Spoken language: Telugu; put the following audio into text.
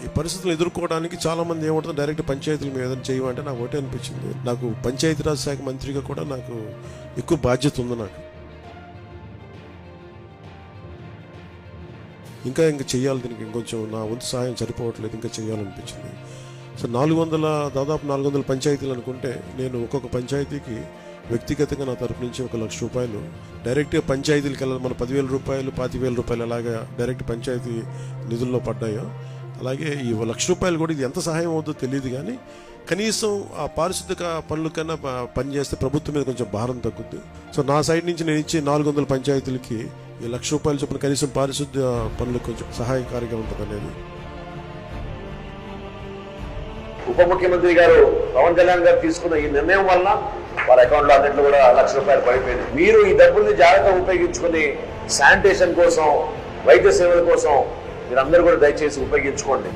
ఈ పరిస్థితులు ఎదుర్కోవడానికి చాలామంది ఏమంటారు, డైరెక్ట్ పంచాయతీల మీద ఏదైనా చేయమంటే నాకు ఒకటే అనిపించింది, నాకు పంచాయతీరాజ్ శాఖ మంత్రిగా కూడా నాకు ఎక్కువ బాధ్యత ఉంది. నాకు ఇంకా చెయ్యాలి, దీనికి ఇంకొంచెం నా వంతు సహాయం సరిపోవట్లేదు, ఇంకా చేయాలనిపించింది. సో దాదాపు 400 పంచాయతీలు అనుకుంటే, నేను ఒక్కొక్క పంచాయతీకి వ్యక్తిగతంగా నా తరపు నుంచి 1 లక్ష రూపాయలు డైరెక్ట్గా పంచాయతీలకు వెళ్ళాలి. మన 10,000 రూపాయలు 25,000 రూపాయలు అలాగా డైరెక్ట్ పంచాయతీ నిధుల్లో పడ్డాయో, అలాగే ఈ 1 లక్ష రూపాయలు కూడా ఇది ఎంత సహాయం అవుతుందో తెలియదు, కానీ కనీసం ఆ పారిశుద్ధ్య పనుల కన్నా పనిచేస్తే ప్రభుత్వం మీద కొంచెం భారం తగ్గుద్ది. సో నా సైడ్ నుంచి నేను ఇచ్చే 400 పంచాయతీలకి ఈ 1 లక్ష రూపాయలు చొప్పున కనీసం పారిశుద్ధ్య పనులకు కొంచెం సహాయకారిగా ఉంటుంది అనేది. ఉప ముఖ్యమంత్రి గారు పవన్ కళ్యాణ్ గారు తీసుకున్న ఈ నిర్ణయం వలన వారి అకౌంట్ లో అన్నింటిలో కూడా 1 లక్ష రూపాయలు పడిపోయింది. మీరు ఈ డబ్బుల్ని జాగ్రత్తగా ఉపయోగించుకుని శానిటేషన్ కోసం, వైద్య సేవల కోసం మీరందరూ కూడా దయచేసి ఉపయోగించుకోండి.